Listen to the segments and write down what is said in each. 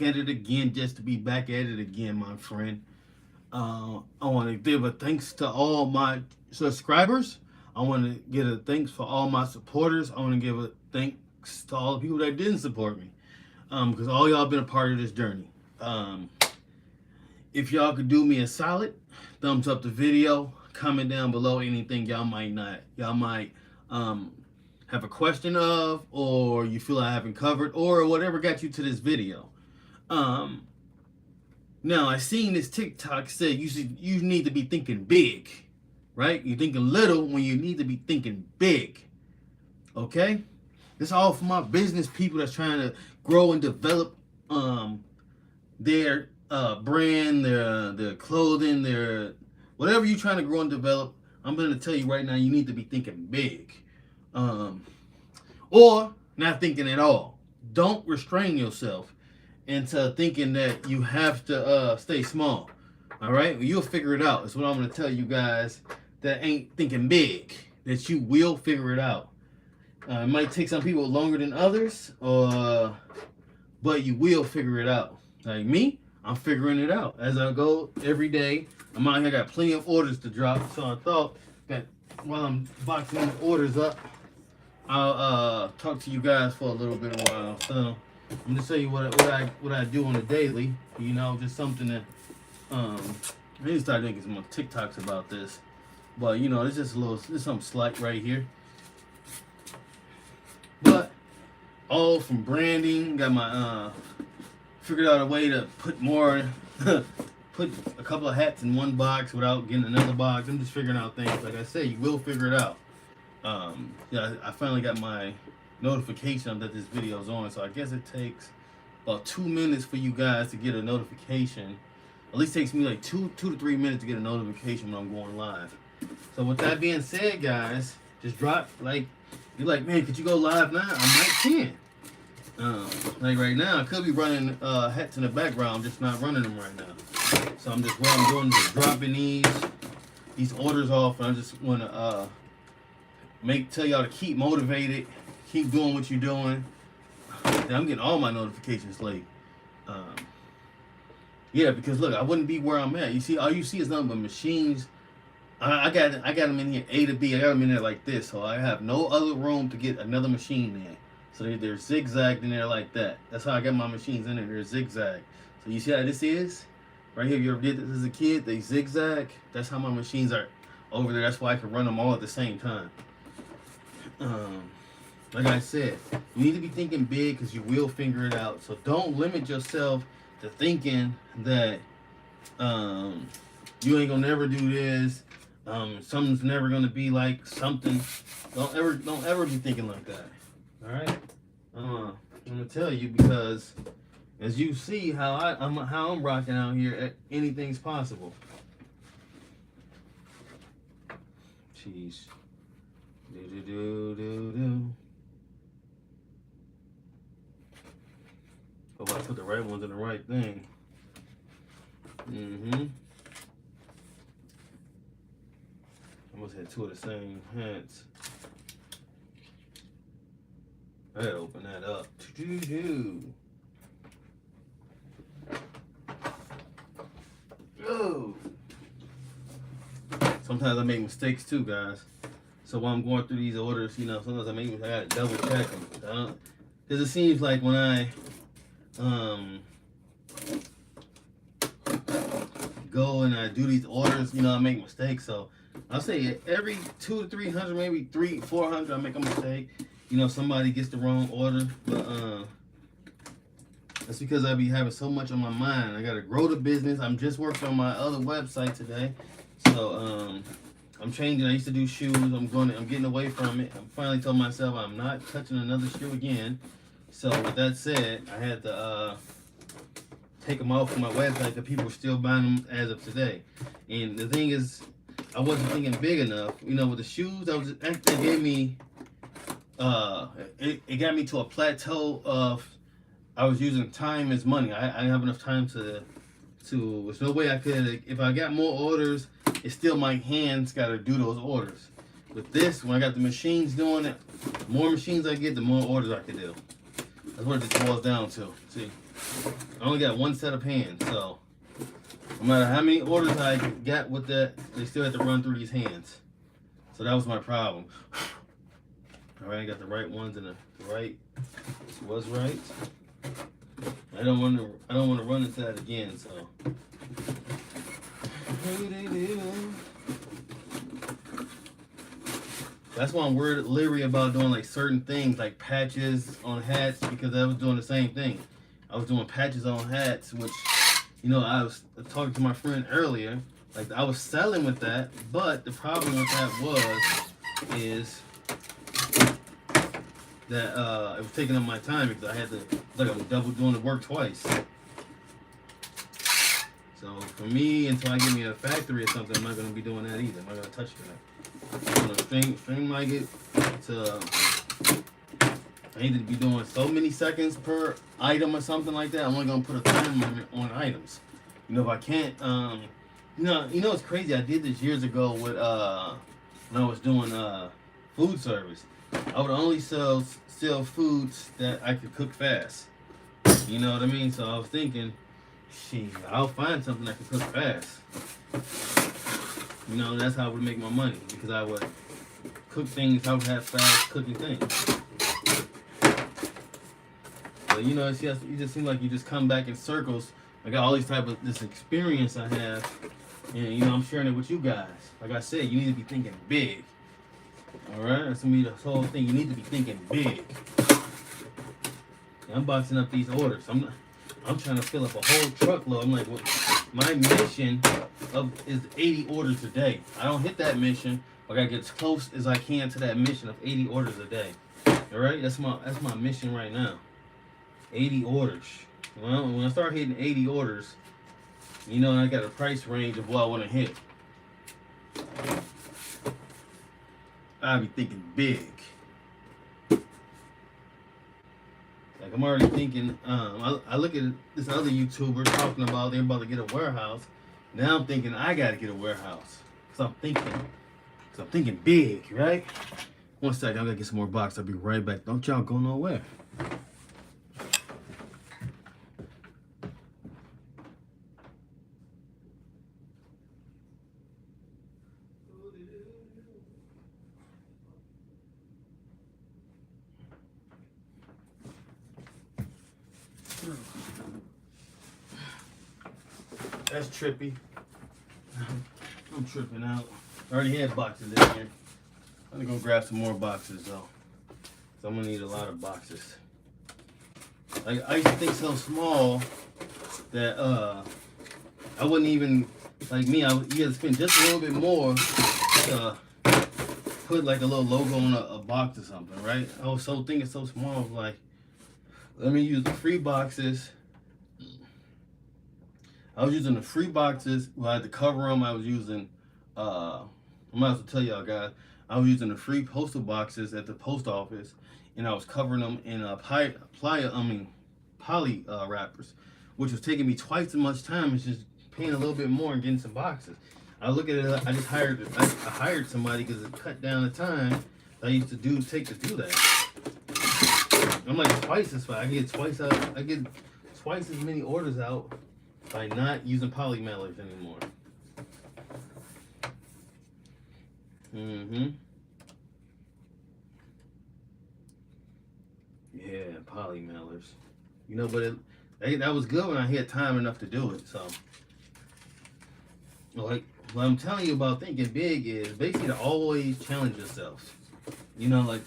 back at it again, just to be back at it again, my friend. I want to give a thanks to all my subscribers. I want to give a thanks for all my supporters. I want to give a thanks to all the people that didn't support me, because all y'all been a part of this journey. If y'all could do me a solid, thumbs up the video, comment down below anything y'all might have a question of, or you feel I haven't covered, or whatever got you to this video. Now I seen this TikTok said you need to be thinking big, right? You're thinking little when you need to be thinking big. Okay? This all for my business people that's trying to grow and develop their brand, their clothing, their whatever you're trying to grow and develop. I'm gonna tell you right now, you need to be thinking big, or not thinking at all. Don't restrain yourself into thinking that you have to stay small. All right, well, you'll figure it out. That's what I'm gonna tell you guys that ain't thinking big. That you will figure it out. It might take some people longer than others, but you will figure it out. Like me, I'm figuring it out as I go every day. I'm out here, I got plenty of orders to drop, so I thought that while I'm boxing the orders up, I'll talk to you guys for a little bit of a while. So I'm just tell you what I do on a daily. You know, just something that I need to start making some more TikToks about this. But you know, it's just something slight right here. But all from branding, got my figured out a way to put more put a couple of hats in one box without getting another box. I'm just figuring out things. Like I said, you will figure it out. Yeah, I finally got my notification that this video is on, so I guess it takes about 2 minutes for you guys to get a notification. At least takes me like two to 3 minutes to get a notification when I'm going live. So with that being said, guys, just drop like, you're like, man, could you go live now? I might can. Like right now, I could be running hats in the background. I'm just not running them right now. So I'm just what I'm doing is dropping these orders off, and I just want to tell y'all to keep motivated, keep doing what you're doing. I'm getting all my notifications late. Yeah, because look, I wouldn't be where I'm at. You see, all you see is nothing but machines. I got them in here A to B. I got them in there like this, so I have no other room to get another machine in. So they're zigzagged in there like that. That's how I got my machines in there. They're zigzag. So you see how this is? Right here, you ever did this as a kid? They zigzag. That's how my machines are over there. That's why I can run them all at the same time. Like I said, you need to be thinking big because you will figure it out. So don't limit yourself to thinking that you ain't gonna never do this. Something's never gonna be like something. Don't ever be thinking like that. All right. I'm gonna tell you because as you see how I'm rocking out here, anything's possible. Jeez. Do. Hope I put the right ones in the right thing. Almost had two of the same hats. I gotta open that up. Oh. Sometimes I make mistakes too, guys. So while I'm going through these orders, you know, sometimes I gotta double check them. Because it seems like when I go and I do these orders, you know, I make mistakes. So I'll say every 200 to 300, maybe 300 to 400, I make a mistake. You know, somebody gets the wrong order, but that's because I be having so much on my mind. I gotta grow the business. I'm just working on my other website today, so I'm changing. I used to do shoes. I'm getting away from it. I finally told myself I'm not touching another shoe again. So with that said, I had to take them off of my website because people were still buying them as of today. And the thing is, I wasn't thinking big enough. You know, with the shoes, that gave me. It got me to a plateau of I was using time as money. I didn't have enough time to there's no way I could, if I got more orders, it's still my hands got to do those orders. With this, when I got the machines doing it, the more machines I get, the more orders I can do. That's what it just boils down to. See, I only got one set of hands, so no matter how many orders I got with that, they still have to run through these hands. So that was my problem. All right, I got the right ones and the right. This was right. I don't want to run into that again. So. That's why I'm leery about doing like certain things like patches on hats, because I was doing the same thing. I was doing patches on hats, which, you know, I was talking to my friend earlier. Like, I was selling with that, but the problem with that is that it was taking up my time because I had to, like, I was double doing the work twice. So for me, until I get me a factory or something, I'm not gonna be doing that either. I'm not gonna touch that. I'm gonna streamline it to. I need to be doing so many seconds per item or something like that. I'm only gonna put a time limit on items. You know, if I can't, you know, it's crazy. I did this years ago with when I was doing food service. I would only sell foods that I could cook fast. You know what I mean? So I was thinking, shit, I'll find something I can cook fast. You know, that's how I would make my money, because I would cook things. I would have fast cooking things. But you know, it just seems like you just come back in circles. I got all these type of this experience I have, and you know, I'm sharing it with you guys. Like I said, you need to be thinking big. All right, that's gonna be the whole thing. You need to be thinking big. And I'm boxing up these orders. I'm trying to fill up a whole truckload. I'm like, well, my mission is 80 orders a day. I don't hit that mission. I gotta get as close as I can to that mission of 80 orders a day. All right, that's my mission right now. 80 orders. Well, when I start hitting 80 orders, you know, I got a price range of what I want to hit. I'll be thinking big. Like, I'm already thinking, I look at this other YouTuber talking about they're about to get a warehouse. Now I'm thinking I got to get a warehouse. Because I'm thinking big, right? One second, I got to get some more box. I'll be right back. Don't y'all go nowhere. That's trippy. I'm tripping out. I already had boxes in here. I'm gonna go grab some more boxes though. So I'm gonna need a lot of boxes. Like, I used to think so small that I wouldn't even, like me, you had to spend just a little bit more to put like a little logo on a box or something, right? I was so thinking so small, like, let me use the free boxes. I was using the free boxes. Well, I had to cover them. I was using, I might as well tell y'all guys, I was using the free postal boxes at the post office, and I was covering them in poly wrappers, which was taking me twice as much time as just paying a little bit more and getting some boxes. I look at it, I just hired somebody because it cut down the time that I used to take to do that. I'm like twice as fast. I get twice as many orders out by not using poly mailers anymore. Yeah, poly mailers. You know, but that was good when I had time enough to do it. So, like, what I'm telling you about thinking big is basically to always challenge yourself. You know, like,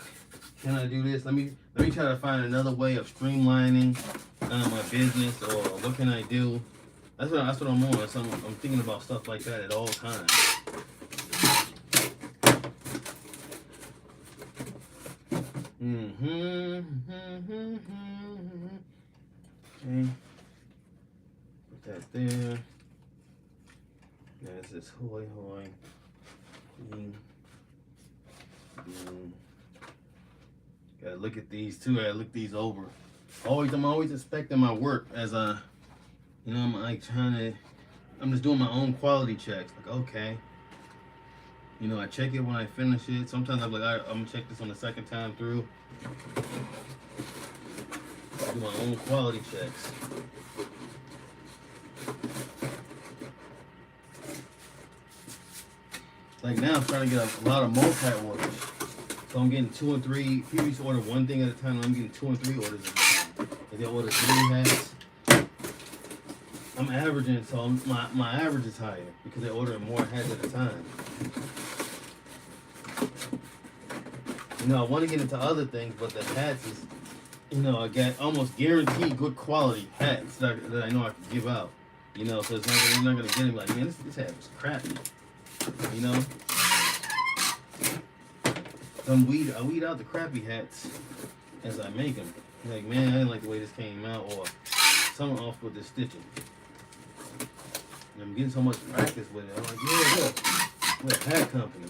can I do this? Let me try to find another way of streamlining my business, or what can I do? That's what I'm on. So I'm thinking about stuff like that at all times. Okay. Put that there. There's this hoy. Gotta look at these too. I gotta look these over. I'm always inspecting my work as you know, I'm just doing my own quality checks. Like, okay, you know, I check it when I finish it. Sometimes I'm like, I'm gonna check this on the second time through. do my own quality checks. Like now, I'm trying to get a lot of multi orders. So I'm getting 2 and 3. People used to order one thing at a time. I'm getting 2 and 3 orders at a time. If they order 3 hats, I'm averaging, so my average is higher because they're ordering more hats at a time. You know, I want to get into other things, but the hats is, you know, I got almost guaranteed good quality hats that I know I can give out. You know, so it's not, you're not going to get it like, man, this hat was crappy. You know? I weed out the crappy hats as I make them. Like, man, I didn't like the way this came out, or something off with the stitching. And I'm getting so much practice with it. I'm like, yeah, look, we're a hat company.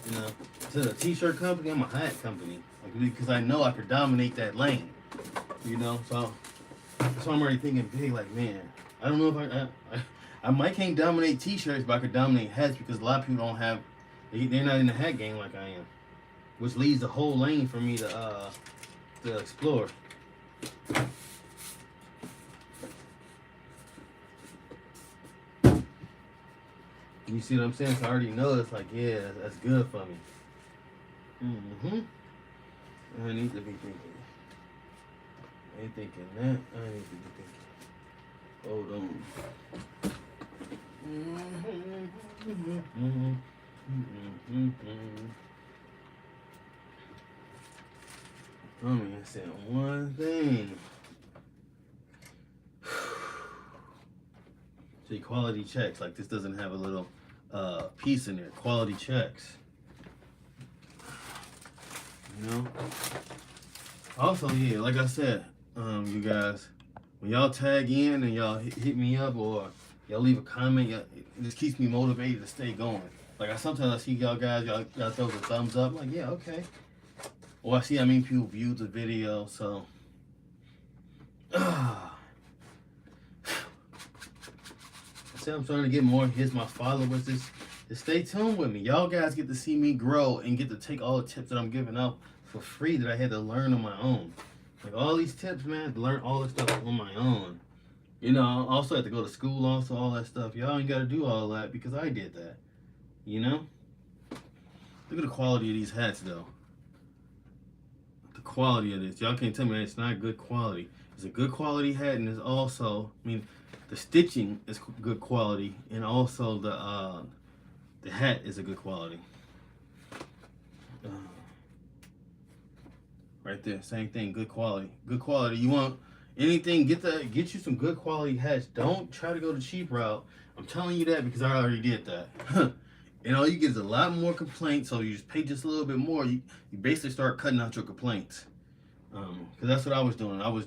You know, instead of a t-shirt company, I'm a hat company. Like, because I know I could dominate that lane. You know, so I'm already thinking big. Like, man, I don't know if I might can't dominate t-shirts, but I could dominate hats because a lot of people don't have. They're not in the hat game like I am, which leaves the whole lane for me to explore. You see what I'm saying? So I already know it's like, yeah, that's good for me. I need to be thinking. I ain't thinking that. I need to be thinking. Hold on. I'm gonna say one thing. See, quality checks. Like this doesn't have a little piece in there. Quality checks. You know? Also, yeah, like I said, you guys, when y'all tag in and y'all hit me up or y'all leave a comment, it just keeps me motivated to stay going. Like sometimes I see y'all guys, y'all throw the thumbs up. Like, yeah, okay. Or I see how many people viewed the video, so. I'm starting to get more hits. My followers, just stay tuned with me. Y'all guys get to see me grow and get to take all the tips that I'm giving out for free that I had to learn on my own. Like all these tips, man, I had to learn all this stuff on my own. You know, I also had to go to school, also all that stuff. Y'all ain't got to do all that because I did that. You know? Look at the quality of these hats, though. The quality of this. Y'all can't tell me that it's not good quality. It's a good quality hat, and it's also, I mean, the stitching is good quality, and also the hat is a good quality. Right there, same thing, good quality. Good quality. You want anything? Get you some good quality hats. Don't try to go the cheap route. I'm telling you that because I already did that. And all you get is a lot more complaints. So you just pay just a little bit more. You basically start cutting out your complaints. Because that's what I was doing. I was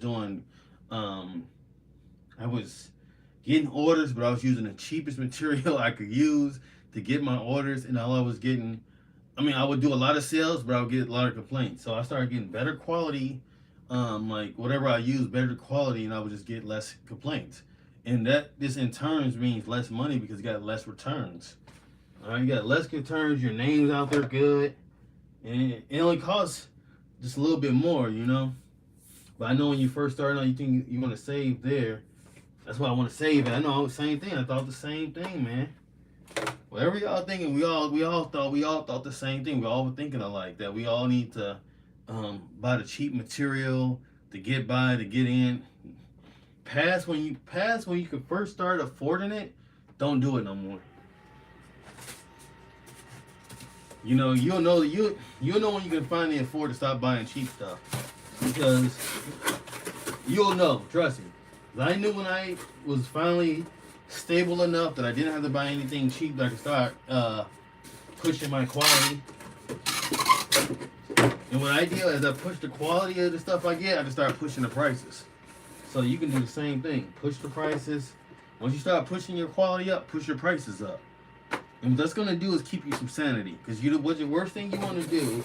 getting orders, but I was using the cheapest material I could use to get my orders, and all I was getting, I mean, I would do a lot of sales, but I would get a lot of complaints. So I started getting better quality, like whatever I use, better quality, and I would just get less complaints. And this in turns means less money because you got less returns. All right, you got less returns, your name's out there good, and it only costs just a little bit more, you know? But I know when you first start out, you think you want to save there. That's why I want to save it. I know, same thing. I thought the same thing, man. Whatever y'all thinking, we all thought the same thing. We all were thinking alike, that we all need to buy the cheap material to get by, to get in. Past when you could first start affording it, don't do it no more. You know, you'll know when you can finally afford to stop buying cheap stuff, because you'll know. Trust me. I knew when I was finally stable enough that I didn't have to buy anything cheap, that I could start pushing my quality. And what I do as I push the quality of the stuff I get, I can start pushing the prices. So you can do the same thing. Push the prices. Once you start pushing your quality up, push your prices up. And what that's going to do is keep you some sanity. Because what the worst thing you want to do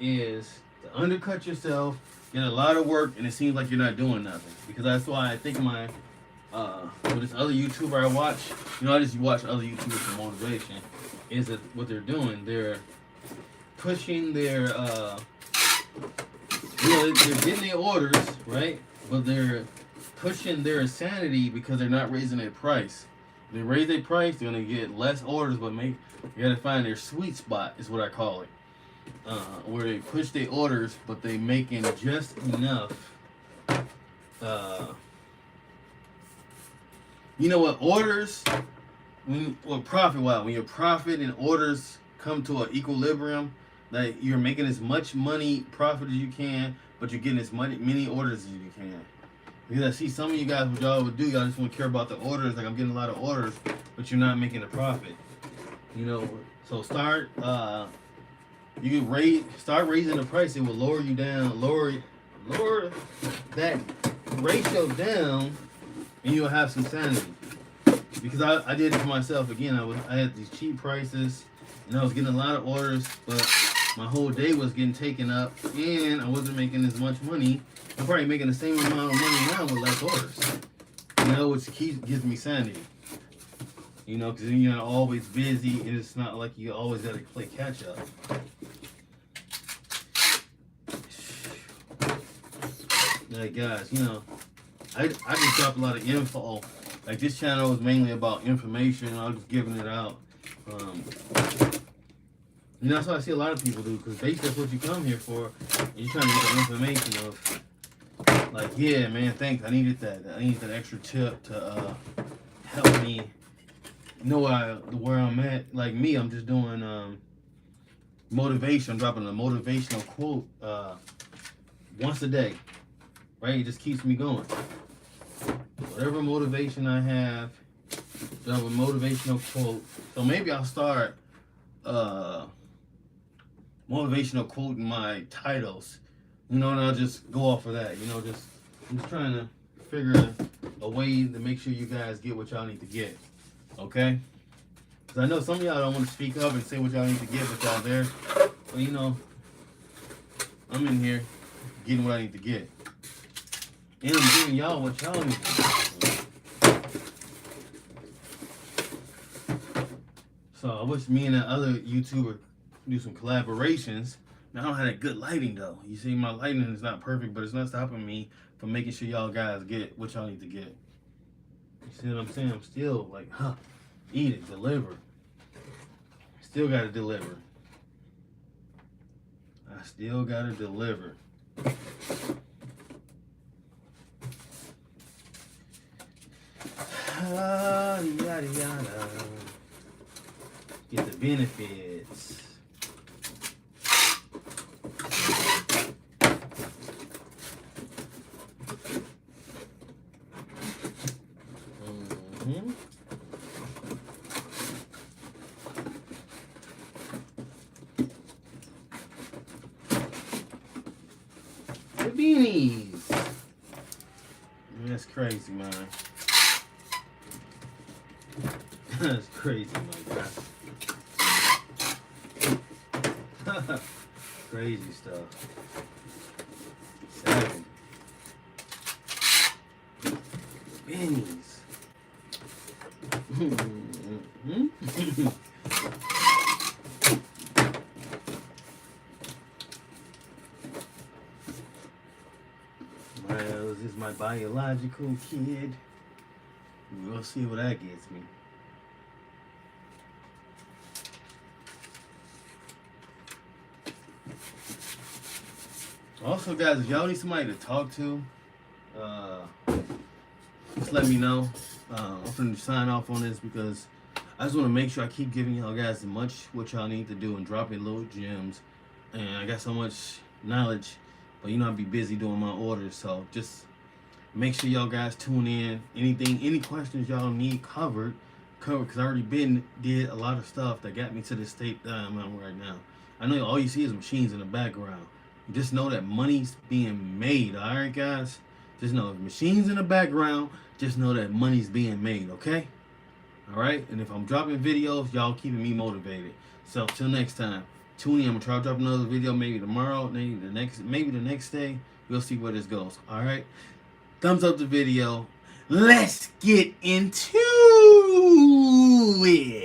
is to undercut yourself, get a lot of work, and it seems like you're not doing nothing. Because that's why I think with this other YouTuber I watch, you know, I just watch other YouTubers for motivation, is that what they're doing, they're pushing their, they're getting their orders, right? but they're pushing their insanity because they're not raising their price. If they raise their price, they're gonna get less orders, but you gotta find their sweet spot, is what I call it. Where they push their orders, but they making just enough. You know what? Orders, profit-wise, when your profit and orders come to an equilibrium, that you're making as much money profit as you can, but you're getting as many orders as you can. Because I see some of you guys, what y'all would do, y'all just want to care about the orders. Like, I'm getting a lot of orders, but you're not making a profit. You know, so start raising the price. It will lower you down, lower that ratio down, and you'll have some sanity. Because I did it for myself again. I had these cheap prices, and I was getting a lot of orders, but my whole day was getting taken up, and I wasn't making as much money. I'm probably making the same amount of money now with less orders. You know, which gives me sanity. You know, because you're not always busy, and it's not like you always got to play catch up. Like, guys, you know, I just drop a lot of info. Like, this channel is mainly about information. I'm just giving it out. You know, that's what I see a lot of people do, because basically that's what you come here for. You're trying to get the information of, like, yeah, man, thanks. I needed that. I needed that extra tip to help me know where I'm at. Like me, I'm just doing motivation. I'm dropping a motivational quote once a day. Right? It just keeps me going. Whatever motivation I have, drop a motivational quote. So maybe I'll start motivational quote in my titles, you know, and I'll just go off of that, you know. I'm just trying to figure a way to make sure you guys get what y'all need to get, okay? Because I know some of y'all don't want to speak up and say what y'all need to get, but y'all there. But, you know, I'm in here getting what I need to get, and I'm giving y'all what y'all need to get. So I wish me and that other YouTuber do some collaborations. Now, I don't have that good lighting though. You see, my lighting is not perfect, but it's not stopping me from making sure y'all guys get what y'all need to get. You see what I'm saying? I'm still like, eat it, deliver. Still gotta deliver. I still gotta deliver. Yada yada. Get the benefits. The beanies. That's crazy, man. That's crazy, my God. Crazy stuff. 7. Bennies. Well, this is my biological kid. We'll see what that gets me. Also, guys, if y'all need somebody to talk to, just let me know. I'm going to sign off on this because I just want to make sure I keep giving y'all guys as much what y'all need to do and dropping little gems. And I got so much knowledge, but you know, I'll be busy doing my orders. So just make sure y'all guys tune in. Any questions y'all need covered, because I already did a lot of stuff that got me to the state that I'm at right now. I know all you see is machines in the background. Just know that money's being made, all right, guys? Just know if machines in the background, just know that money's being made, okay? All right? And if I'm dropping videos, y'all keeping me motivated. So, till next time, tune in. I'm going to try to drop another video maybe tomorrow, maybe the next day. We'll see where this goes, all right? Thumbs up the video. Let's get into it.